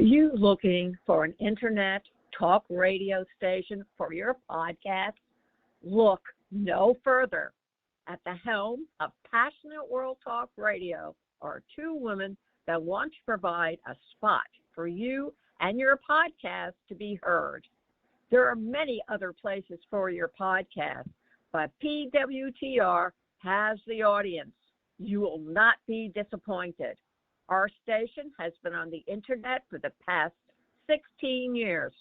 you looking for an internet talk radio station for your podcast? Look no further. At the helm of Passionate World Talk Radio are two women that want to provide a spot for you and your podcast to be heard. There are many other places for your podcast, but PWTR has the audience. You will not be disappointed. Our station has been on the internet for the past 16 years.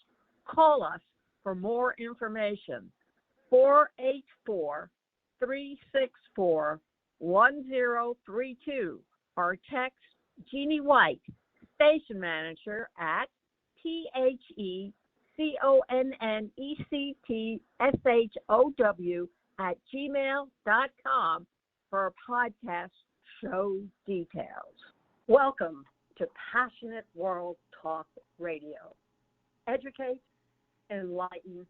Call us for more information. 484-364-1032 or text Jeannie White, station manager, at PHECONNECTSHOW for podcast show details. Welcome to Passionate World Talk Radio. Educate, enlighten,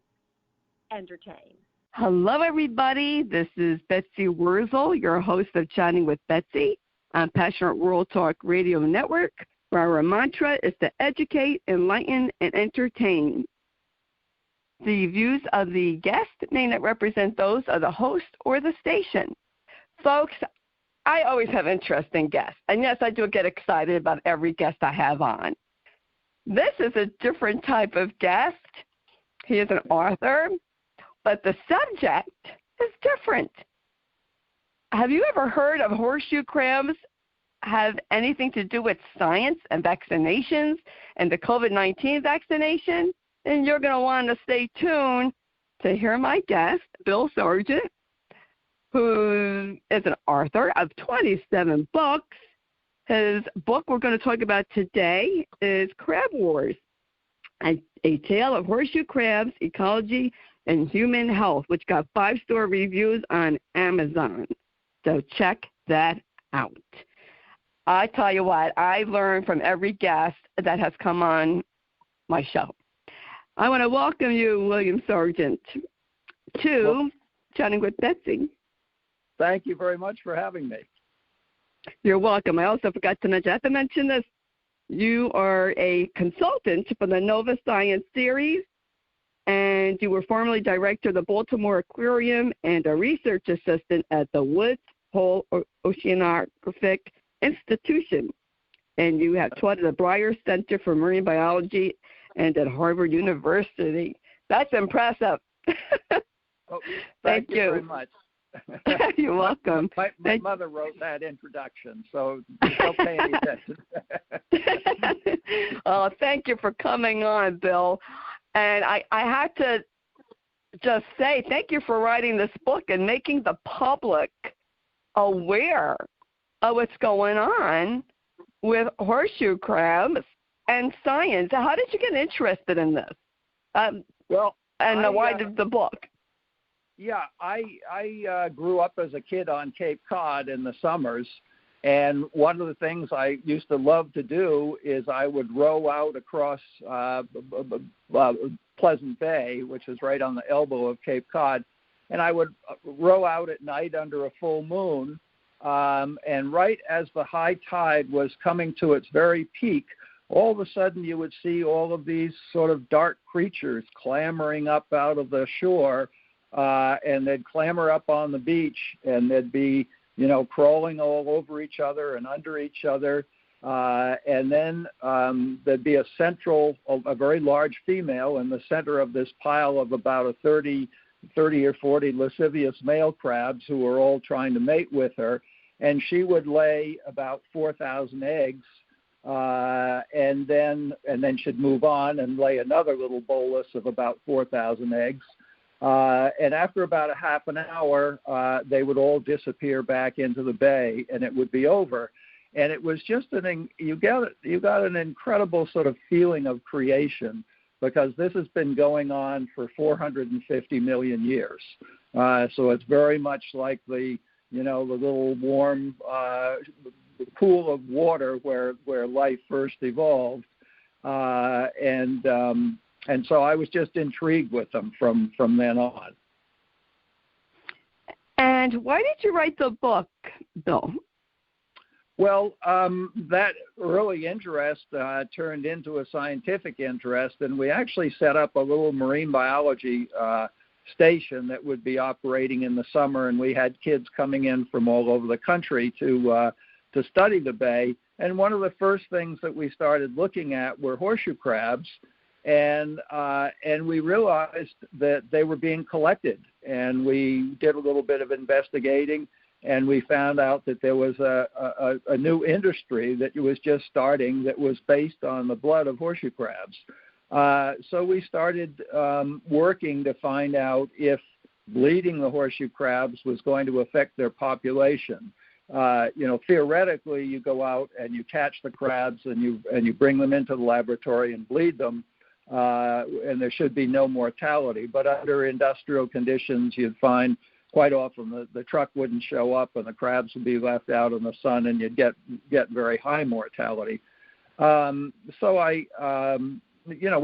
entertain. Hello, everybody. This is Betsy Wurzel, your host of Chatting with Betsy on Passionate World Talk Radio Network, where our mantra is to educate, enlighten, and entertain. The views of the guest may not represent those of the host or the station. Folks, I always have interest in guests, and yes, I do get excited about every guest I have on. This is a different type of guest. He is an author, but the subject is different. Have you ever heard of horseshoe crabs have anything to do with science and vaccinations and the COVID-19 vaccination? And you're going to want to stay tuned to hear my guest, Bill Sargent, who is an author of 27 books. His book we're going to talk about today is Crab Wars, a tale of horseshoe crabs, ecology, and human health, which got 5-star reviews on Amazon. So check that out. I tell you what, I learn from every guest that has come on my show. I want to welcome you, William Sargent, to Chatting with Betsy. Thank you very much for having me. You're welcome. I also forgot to mention, I have to mention this. You are a consultant for the Nova Science series, and you were formerly director of the Baltimore Aquarium and a research assistant at the Woods Hole Oceanographic Institution. And you have taught at the Briarwood Center for Marine Biology and at Harvard University. That's impressive. Thank you very much. You're welcome. My mother wrote that introduction, so don't pay any attention. Oh, thank you for coming on, Bill. And I have to just say thank you for writing this book and making the public aware of what's going on with horseshoe crabs and science. How did you get interested in this? Why did the book? Yeah, I grew up as a kid on Cape Cod in the summers, and one of the things I used to love to do is I would row out across Pleasant Bay, which is right on the elbow of Cape Cod, and I would row out at night under a full moon, and right as the high tide was coming to its very peak, all of a sudden you would see all of these sort of dark creatures clambering up out of the shore, and they'd clamber up on the beach, and they'd be, crawling all over each other and under each other. And then there'd be a very large female in the center of this pile of about 30 or 40 lascivious male crabs who were all trying to mate with her. And she would lay about 4,000 eggs, and then she'd move on and lay another little bolus of about 4,000 eggs. And after about a half an hour, they would all disappear back into the bay, and it would be over. And it was just you got an incredible sort of feeling of creation, because this has been going on for 450 million years. So it's very much like the little warm pool of water where life first evolved. And so I was just intrigued with them from then on. And why did you write the book, Bill? Well, that early interest turned into a scientific interest, and we actually set up a little marine biology station that would be operating in the summer, and we had kids coming in from all over the country to study the bay. And one of the first things that we started looking at were horseshoe crabs, and we realized that they were being collected. And we did a little bit of investigating, and we found out that there was a new industry that was just starting that was based on the blood of horseshoe crabs. So we started working to find out if bleeding the horseshoe crabs was going to affect their population. Theoretically, you go out and you catch the crabs and you bring them into the laboratory and bleed them, and there should be no mortality. But under industrial conditions, you'd find quite often the truck wouldn't show up and the crabs would be left out in the sun, and you'd get very high mortality. We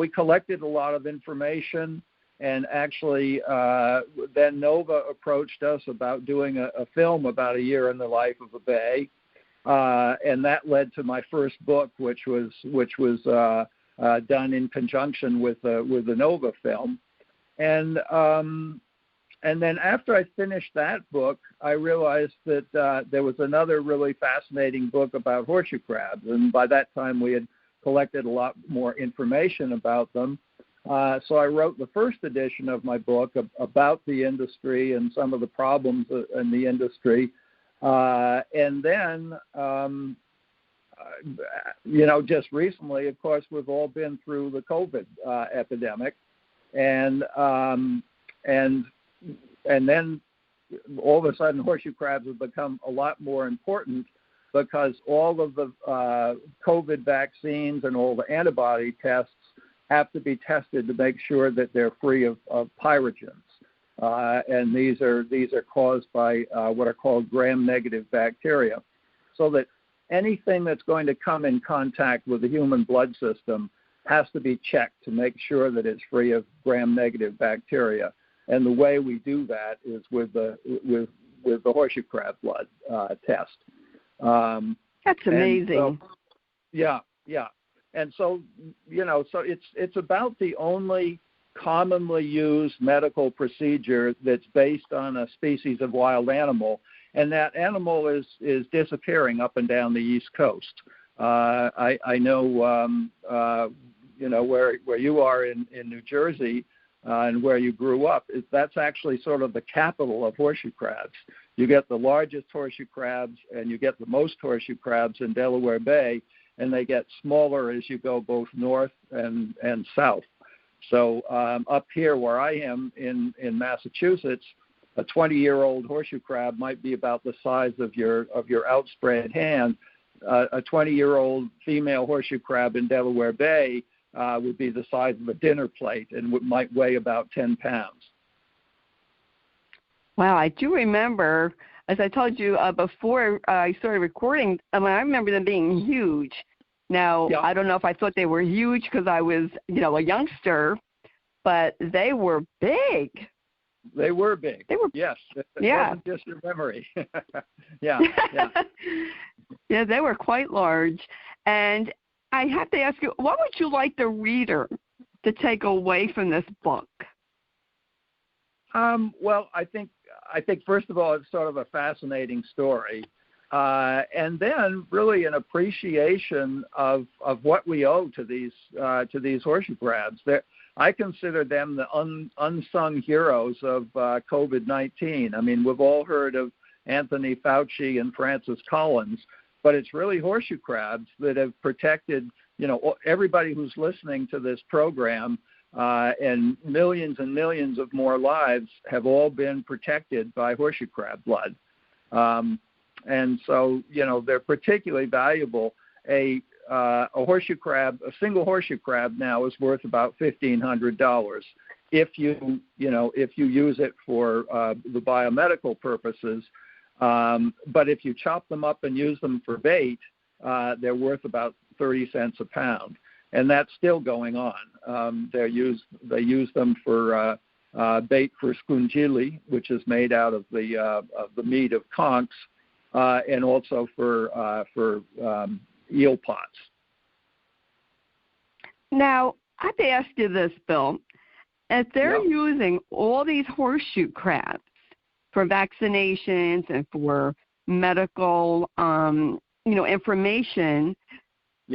collected a lot of information, and actually then Nova approached us about doing a film about a year in the life of a bay, and that led to my first book, which was done in conjunction with the Nova film. And then after I finished that book, I realized that there was another really fascinating book about horseshoe crabs, and by that time we had collected a lot more information about them. So I wrote the first edition of my book about the industry and some of the problems in the industry. And then, just recently, of course, we've all been through the COVID epidemic. And then all of a sudden horseshoe crabs have become a lot more important because all of the COVID vaccines and all the antibody tests have to be tested to make sure that they're free of pyrogens. And these are caused by what are called gram-negative bacteria. So that anything that's going to come in contact with the human blood system has to be checked to make sure that it's free of gram-negative bacteria. And the way we do that is with the horseshoe crab blood test. That's amazing. Yeah. And so, so it's about the only commonly used medical procedure that's based on a species of wild animal, and that animal is disappearing up and down the East Coast. I know, where you are in New Jersey and where you grew up, that's actually sort of the capital of horseshoe crabs. You get the largest horseshoe crabs and you get the most horseshoe crabs in Delaware Bay, and they get smaller as you go both north and south. So up here where I am in Massachusetts, a 20-year-old horseshoe crab might be about the size of your outspread hand. A 20-year-old female horseshoe crab in Delaware Bay would be the size of a dinner plate and might weigh about 10 pounds. Wow, I do remember, as I told you before I started recording, I remember them being huge. Now, yeah. I don't know if I thought they were huge because I was, a youngster, but they were big. They were big. Yes. It wasn't just your memory. Yeah. Yeah, they were quite large. And I have to ask you, what would you like the reader to take away from this book? Well, I think first of all, it's sort of a fascinating story, and then really an appreciation of what we owe to these horseshoe crabs. I consider them the unsung heroes of COVID-19. I mean, we've all heard of Anthony Fauci and Francis Collins, but it's really horseshoe crabs that have protected, everybody who's listening to this program, and millions of more lives have all been protected by horseshoe crab blood. And so, they're particularly valuable. A horseshoe crab, a single horseshoe crab now is worth about $1,500 if you use it for the biomedical purposes. But if you chop them up and use them for bait, they're worth about 30 cents a pound, and that's still going on. They use them for bait for scungili, which is made out of the meat of conchs, and also for eel pots. Now, I have to ask you this, Bill. If they're using all these horseshoe crabs for vaccinations and for medical, information,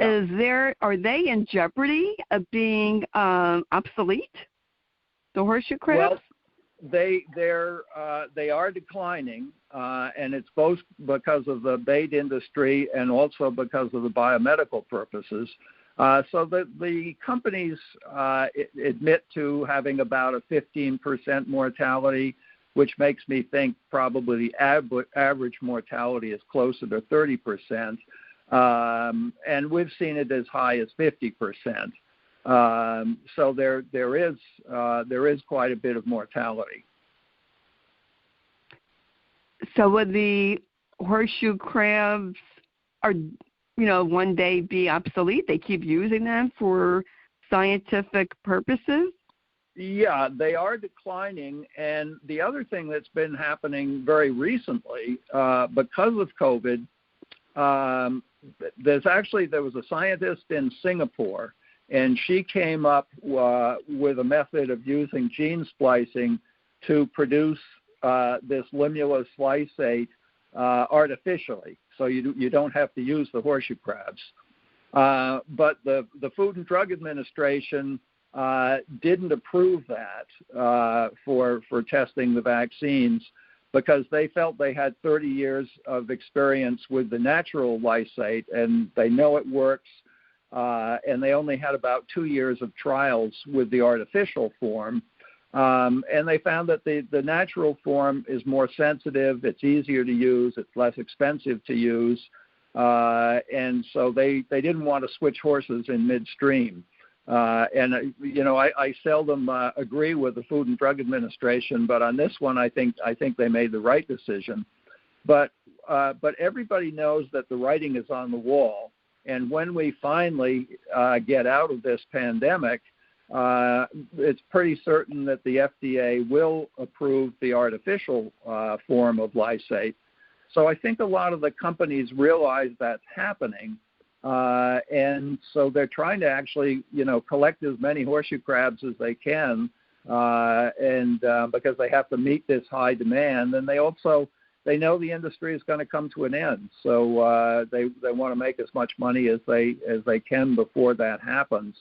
are they in jeopardy of being obsolete? The horseshoe crabs? Well, they are declining, and it's both because of the bait industry and also because of the biomedical purposes. So the companies admit to having about a 15% mortality, which makes me think probably the average mortality is closer to 30%, and we've seen it as high as 50%. So there is quite a bit of mortality. So would the horseshoe crabs one day be obsolete? They keep using them for scientific purposes? Yeah, they are declining. And the other thing that's been happening very recently, because of COVID, there was a scientist in Singapore, and she came up with a method of using gene splicing to produce this Limulus lysate artificially. So you don't have to use the horseshoe crabs. But the Food and Drug Administration didn't approve that for testing the vaccines because they felt they had 30 years of experience with the natural lysate, and they know it works, and they only had about 2 years of trials with the artificial form. And they found that the natural form is more sensitive, it's easier to use, it's less expensive to use, and so they didn't want to switch horses in midstream. I seldom agree with the Food and Drug Administration, but on this one, I think they made the right decision. But everybody knows that the writing is on the wall, and when we finally get out of this pandemic, it's pretty certain that the FDA will approve the artificial form of lysate. So I think a lot of the companies realize that's happening, and so they're trying to actually, collect as many horseshoe crabs as they can, and because they have to meet this high demand, and they know the industry is going to come to an end, so they want to make as much money as they can before that happens.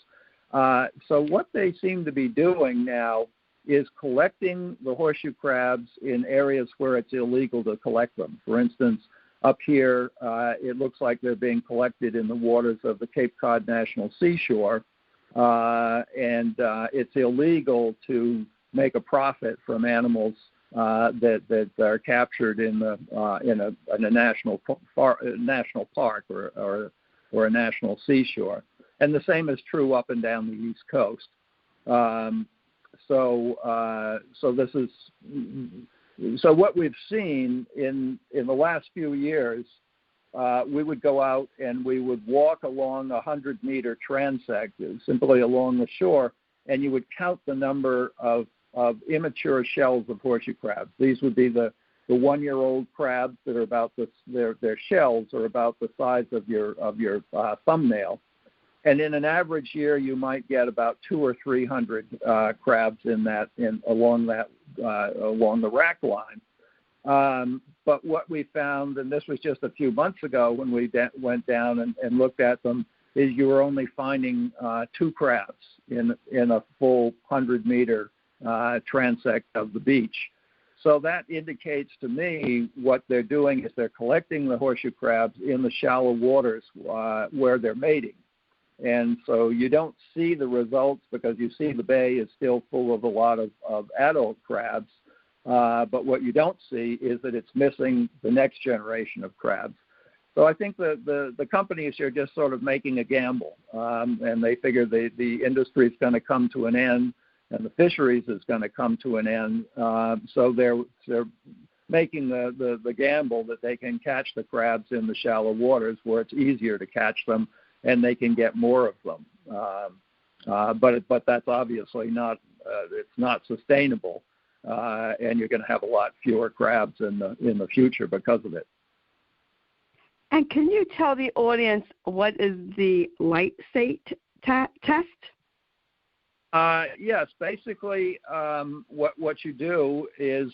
So what they seem to be doing now is collecting the horseshoe crabs in areas where it's illegal to collect them. For instance, up here, it looks like they're being collected in the waters of the Cape Cod National Seashore, and it's illegal to make a profit from animals that are captured in a national park or a national seashore. And the same is true up and down the East Coast. So what we've seen in the last few years, we would go out and we would walk along a 100-meter transect, simply along the shore, and you would count the number of immature shells of horseshoe crabs. These would be the 1-year-old crabs that are about their shells are about the size of your thumbnail. And in an average year, you might get about 200 or 300 crabs along the rack line. But what we found, and this was just a few months ago when we went down and looked at them, is you were only finding 2 crabs in a full 100-meter transect of the beach. So that indicates to me what they're doing is they're collecting the horseshoe crabs in the shallow waters where they're mating. And so you don't see the results because you see the bay is still full of a lot of adult crabs. But what you don't see is that it's missing the next generation of crabs. So I think the companies are just sort of making a gamble. And they figure the industry is going to come to an end and the fisheries is going to come to an end. So they're making the gamble that they can catch the crabs in the shallow waters where it's easier to catch them and they can get more of them. But that's obviously it's not sustainable, and you're going to have a lot fewer crabs in the future because of it. And can you tell the audience what is the light state test? Yes, basically what you do is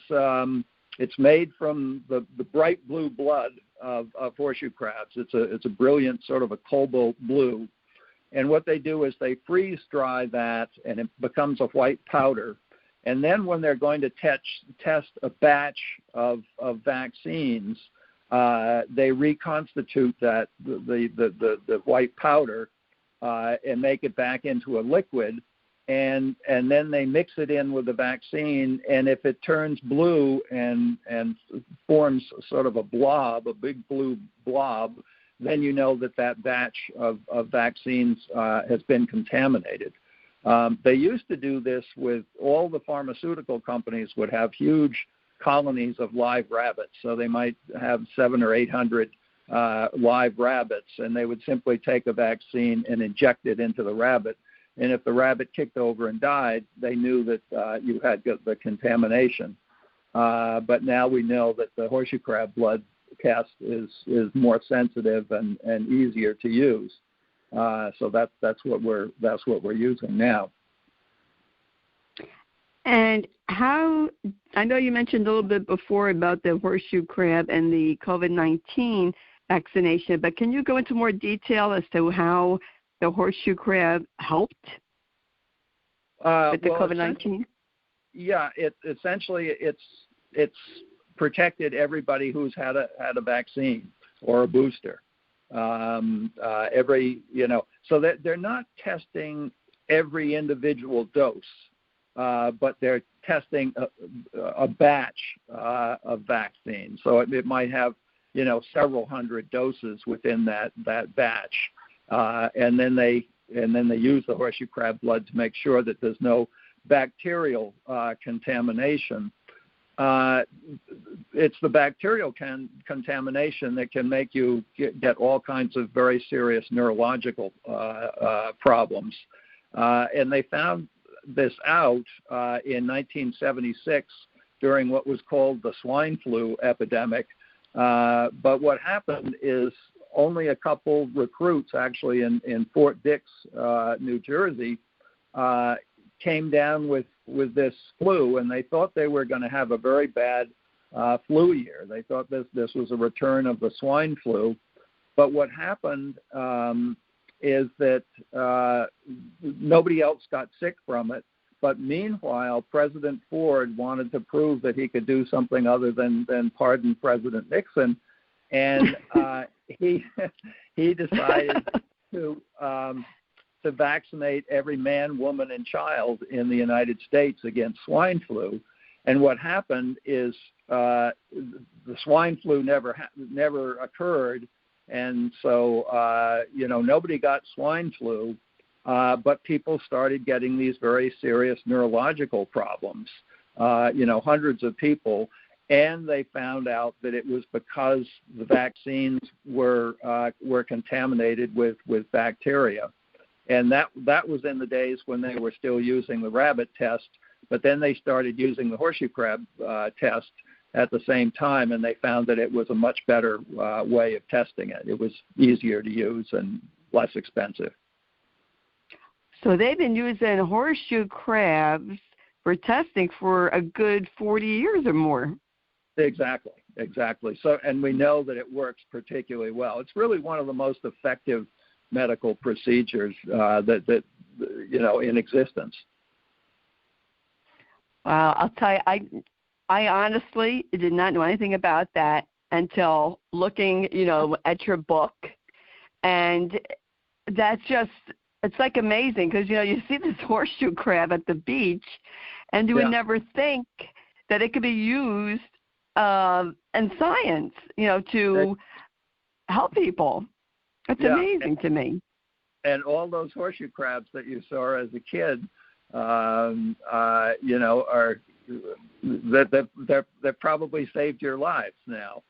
it's made from the bright blue blood of horseshoe crabs. It's a brilliant sort of a cobalt blue. And what they do is they freeze dry that, and it becomes a white powder. And then when they're going to test a batch of vaccines, they reconstitute that the white powder and make it back into a liquid. And then they mix it in with the vaccine, and if it turns blue and forms sort of a blob, a big blue blob, then you know that batch of vaccines has been contaminated. They used to do this with all the pharmaceutical companies would have huge colonies of live rabbits. So they might have 700 or 800 live rabbits, and they would simply take a vaccine and inject it into the rabbit. And if the rabbit kicked over and died, they knew that you had the contamination. But now we know that the horseshoe crab blood test is more sensitive and easier to use. So that's what we're using now. And how, I know you mentioned a little bit before about the horseshoe crab and the COVID-19 vaccination, but can you go into more detail as to how the horseshoe crab helped with the COVID-19? Yeah, essentially it's protected everybody who's had a vaccine or a booster. So that they're not testing every individual dose, but they're testing a batch of vaccine. So it might have several hundred doses within that batch. And then they use the horseshoe crab blood to make sure that there's no bacterial contamination. It's the bacterial contamination that can make you get all kinds of very serious neurological problems. And they found this out in 1976 during what was called the swine flu epidemic. But what happened is only a couple recruits actually in Fort Dix, New Jersey, came down with this flu, and they thought they were going to have a very bad flu year. They thought this was a return of the swine flu. But what happened is that nobody else got sick from it. But meanwhile, President Ford wanted to prove that he could do something other than pardon President Nixon, and he decided to vaccinate every man, woman, and child in the United States against swine flu. And what happened is the swine flu never occurred, and so nobody got swine flu, but people started getting these very serious neurological problems. Hundreds of people. And they found out that it was because the vaccines were contaminated with bacteria, and that was in the days when they were still using the rabbit test. But then they started using the horseshoe crab test at the same time, and they found that it was a much better way of testing it. It was easier to use and less expensive. So they've been using horseshoe crabs for testing for a good 40 years or more. Exactly. So, and we know that it works particularly well. It's really one of the most effective medical procedures that in existence. Wow, I'll tell you, I honestly did not know anything about that until looking, at your book, and that's just, it's like amazing because you see this horseshoe crab at the beach, and you would never think that it could be used in science, to help people. It's amazing to me. And all those horseshoe crabs that you saw as a kid, are that probably saved your lives now.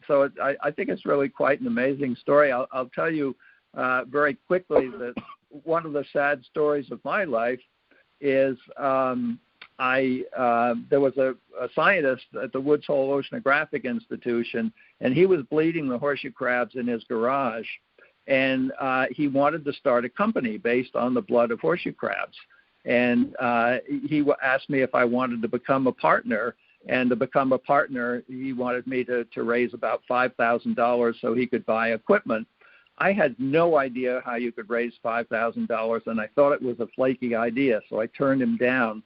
So I think it's really quite an amazing story. I'll tell you very quickly that one of the sad stories of my life is there was a scientist at the Woods Hole Oceanographic Institution, and he was bleeding the horseshoe crabs in his garage, and he wanted to start a company based on the blood of horseshoe crabs. And he asked me if I wanted to become a partner. And to become a partner, he wanted me to raise about $5,000 so he could buy equipment. I had no idea how you could raise $5,000, and I thought it was a flaky idea, so I turned him down.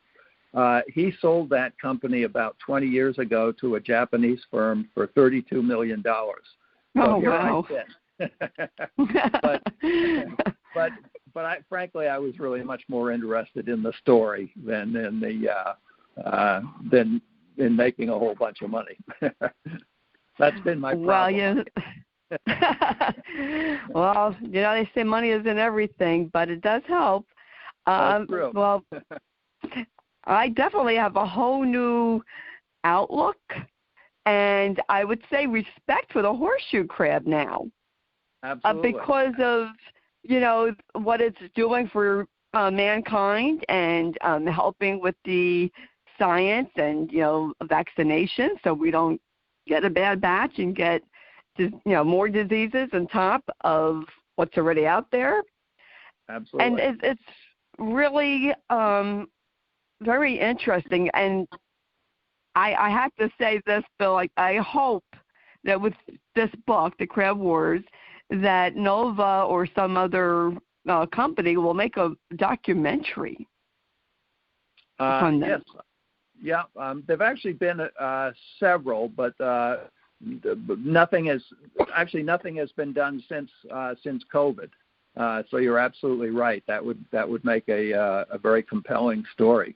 He sold that company about 20 years ago to a Japanese firm for $32 million. So wow. But frankly, I was really much more interested in the story than in in making a whole bunch of money. That's been my problem. Well, they say money isn't everything, but it does help. That's true. Well, I definitely have a whole new outlook, and I would say respect for the horseshoe crab now. Absolutely. Because of, what it's doing for mankind and helping with the science and, vaccination so we don't get a bad batch and get, more diseases on top of what's already out there. Absolutely. And it's really very interesting. And I have to say this, Bill, I hope that with this book, The Crab Wars, that Nova or some other company will make a documentary on this. Yes. Yeah, there've actually been several, but nothing has been done since COVID. So you're absolutely right. That would make a very compelling story.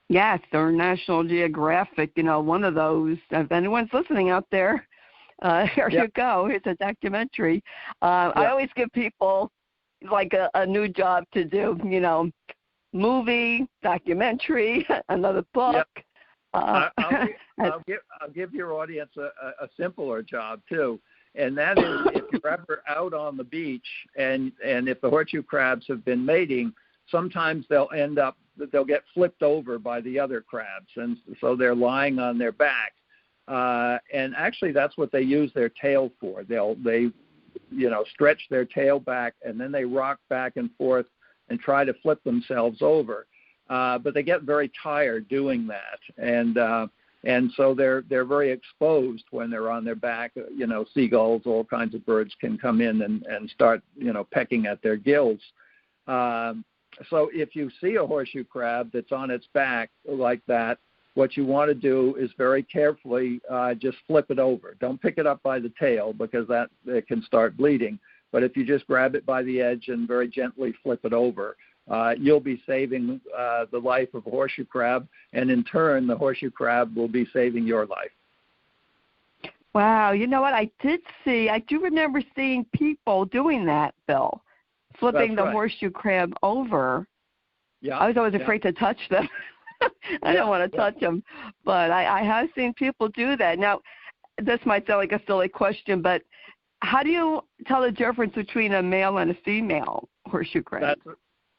Yes, or National Geographic, one of those. If anyone's listening out there, here you go. Here's a documentary. I always give people like a new job to do, movie, documentary, another book. Yep. I'll give your audience a simpler job too, and that is if you're ever out on the beach and if the horseshoe crabs have been mating, sometimes they'll get flipped over by the other crabs, and so they're lying on their back. And actually, that's what they use their tail for. They stretch their tail back, and then they rock back and forth and try to flip themselves over. But they get very tired doing that, and so they're very exposed when they're on their back. Seagulls, all kinds of birds can come in and start pecking at their gills. So if you see a horseshoe crab that's on its back like that, what you want to do is very carefully just flip it over. Don't pick it up by the tail because it can start bleeding. But if you just grab it by the edge and very gently flip it over, you'll be saving the life of a horseshoe crab, and in turn, the horseshoe crab will be saving your life. Wow, you know what? I do remember seeing people doing that, Bill, flipping the horseshoe crab over. Yeah. I was always afraid to touch them. I don't want to touch them, but I have seen people do that. Now, this might sound like a silly question, but how do you tell the difference between a male and a female horseshoe crab?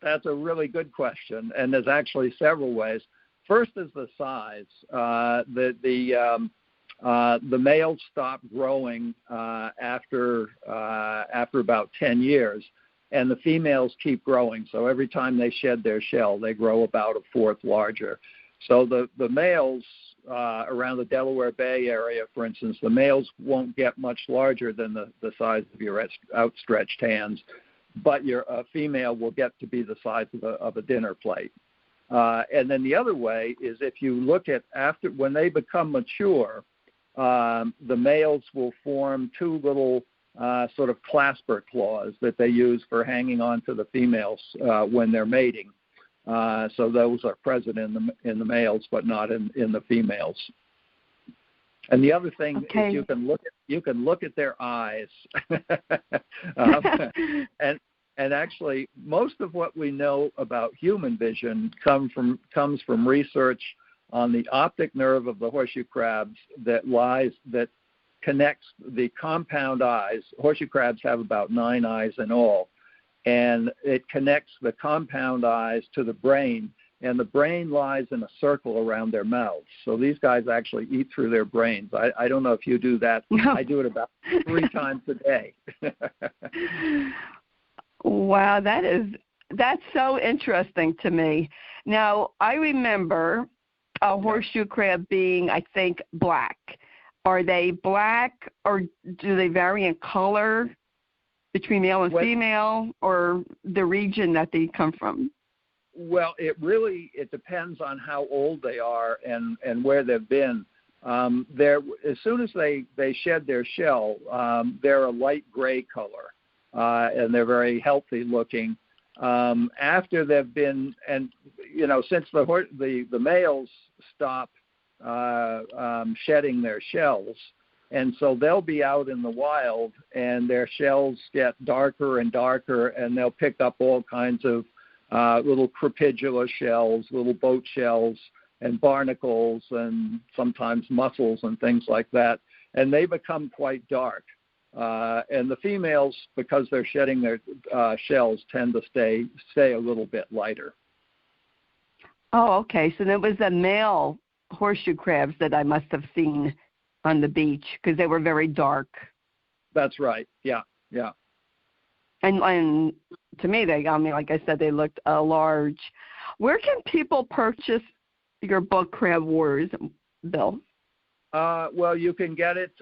That's a really good question, and there's actually several ways. First is the size. The males stop growing after about 10 years, and the females keep growing. So every time they shed their shell, they grow about a fourth larger. So the males around the Delaware Bay area, for instance, the males won't get much larger than the size of your outstretched hands, but your female will get to be the size of a dinner plate. And then the other way is if you look at when they become mature, the males will form two little sort of clasper claws that they use for hanging on to the females when they're mating. So those are present in the males, but not in the females. And the other thing is you can look at their eyes, and actually most of what we know about human vision comes from research on the optic nerve of the horseshoe crabs that connects the compound eyes. Horseshoe crabs have about 9 eyes in all, and it connects the compound eyes to the brain, and the brain lies in a circle around their mouths. So these guys actually eat through their brains. I don't know if you do that. No. I do it about 3 times a day. Wow, that's so interesting to me. Now, I remember a horseshoe crab being, I think, black. Are they black, or do they vary in color between male and female, or the region that they come from? Well, it depends on how old they are and where they've been. As soon as they shed their shell, they're a light gray color, and they're very healthy looking. After they've been, and since the males stop shedding their shells, and so they'll be out in the wild, and their shells get darker and darker, and they'll pick up all kinds of little crepidula shells, little boat shells, and barnacles, and sometimes mussels and things like that, and they become quite dark. And the females, because they're shedding their shells, tend to stay a little bit lighter. Oh, okay. So that was the male horseshoe crabs that I must have seen on the beach, because they were very dark. That's right. Yeah. And to me, like I said, they looked large. Where can people purchase your book, Crab Wars, Bill? Well, you can get it.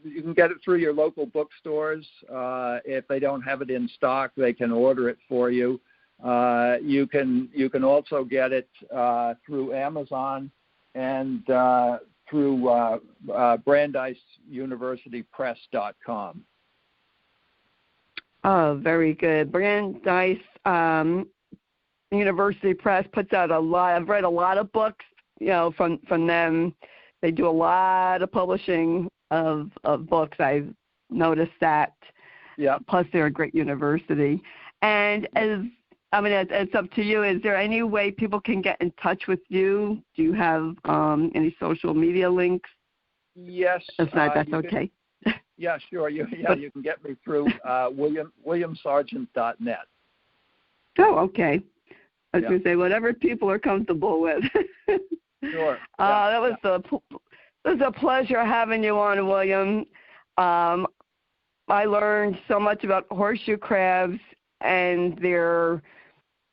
You can get it through your local bookstores. If they don't have it in stock, they can order it for you. You can also get it through Amazon and through BrandisUniversityPress.com. Oh, very good. Brandeis University Press puts out a lot. I've read a lot of books, from them. They do a lot of publishing of books. I've noticed that. Yeah. Plus, they're a great university. And it's up to you. Is there any way people can get in touch with you? Do you have any social media links? Yes. If not, that's okay. Yeah, sure. You can get me through WilliamSargent.net. Oh, okay. I was going to say whatever people are comfortable with. Sure. That was a pleasure having you on, William. I learned so much about horseshoe crabs and their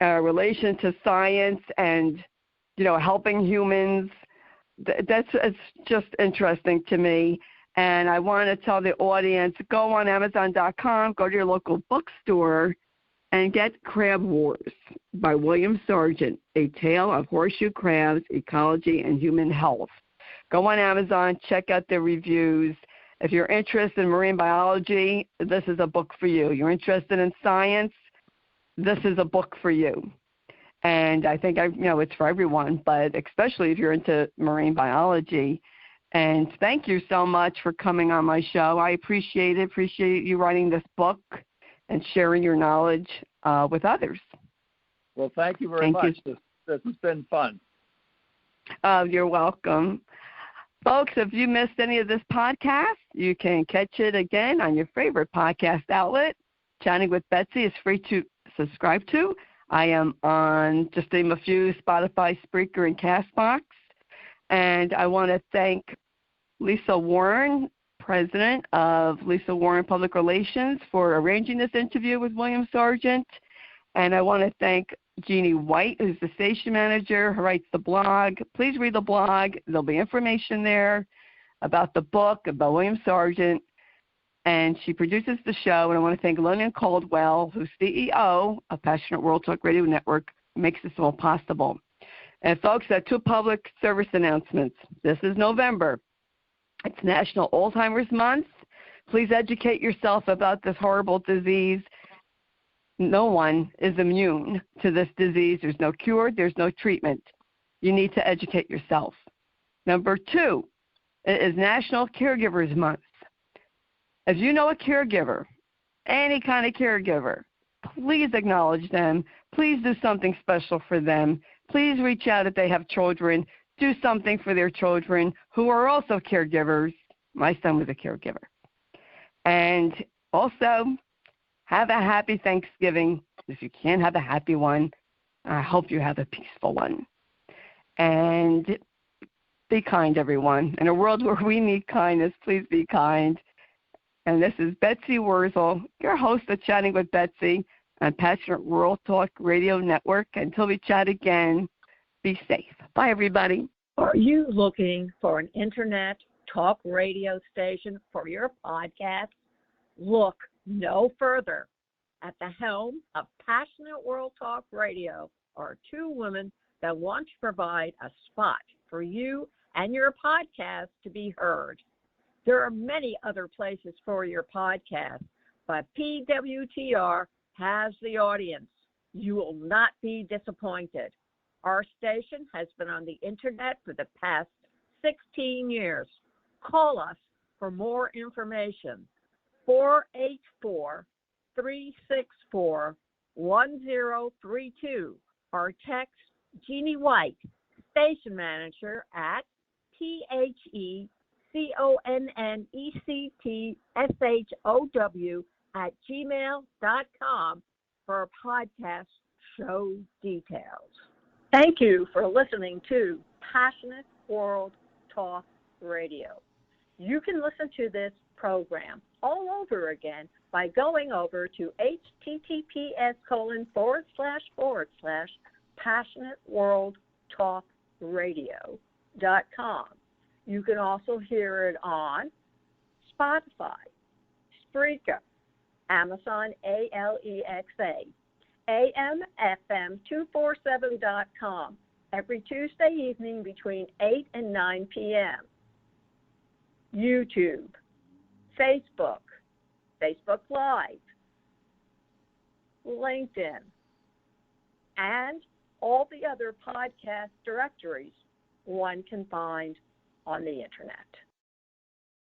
relation to science and helping humans. It's just interesting to me. And I want to tell the audience, go on Amazon.com, go to your local bookstore, and get Crab Wars by William Sargent, A Tale of Horseshoe Crabs, Ecology, and Human Health. Go on Amazon, check out the reviews. If you're interested in marine biology, this is a book for you. You're interested in science, this is a book for you. And I think it's for everyone, but especially if you're into marine biology. And thank you so much for coming on my show. I appreciate it. Appreciate you writing this book and sharing your knowledge with others. Well, thank you very much. This has been fun. You're welcome. Folks, if you missed any of this podcast, you can catch it again on your favorite podcast outlet. Chatting with Betsy is free to subscribe to. I am on, just to name a few, Spotify, Spreaker, and CastBox. And I want to thank Lisa Warren, president of Lisa Warren Public Relations, for arranging this interview with William Sargent. And I want to thank Jeannie White, who's the station manager, who writes the blog. Please read the blog. There'll be information there about the book, about William Sargent. And she produces the show. And I want to thank Lillian Caldwell, who's CEO of Passionate World Talk Radio Network, who makes this all possible. And folks, there are 2 public service announcements. This is November. It's National Alzheimer's Month. Please educate yourself about this horrible disease. No one is immune to this disease. There's no cure. There's no treatment. You need to educate yourself. Number 2, it is National Caregivers Month. If you know a caregiver, any kind of caregiver, please acknowledge them. Please do something special for them. Please reach out if they have children. Do something for their children who are also caregivers. My son was a caregiver. And also, have a happy Thanksgiving. If you can't have a happy one, I hope you have a peaceful one. And be kind, everyone. In a world where we need kindness, please be kind. And this is Betsy Wurzel, your host of Chatting with Betsy on Passionate Rural Talk Radio Network. Until we chat again, be safe. Bye, everybody. Are you looking for an internet talk radio station for your podcast? Look no further. At the helm of Passionate World Talk Radio are two women that want to provide a spot for you and your podcast to be heard. There are many other places for your podcast, but PWTR has the audience. You will not be disappointed. Our station has been on the internet for the past 16 years. Call us for more information. 484-364-1032 or text Jeannie White, station manager at PHECONNECTSHOW@gmail.com for podcast show details. Thank you for listening to Passionate World Talk Radio. You can listen to this program all over again by going over to https://passionateworldtalkradio.com. You can also hear it on Spotify, Spreaker, Amazon Alexa, AMFM247.com every Tuesday evening between 8 and 9 p.m. YouTube, Facebook, Facebook Live, LinkedIn, and all the other podcast directories one can find on the internet.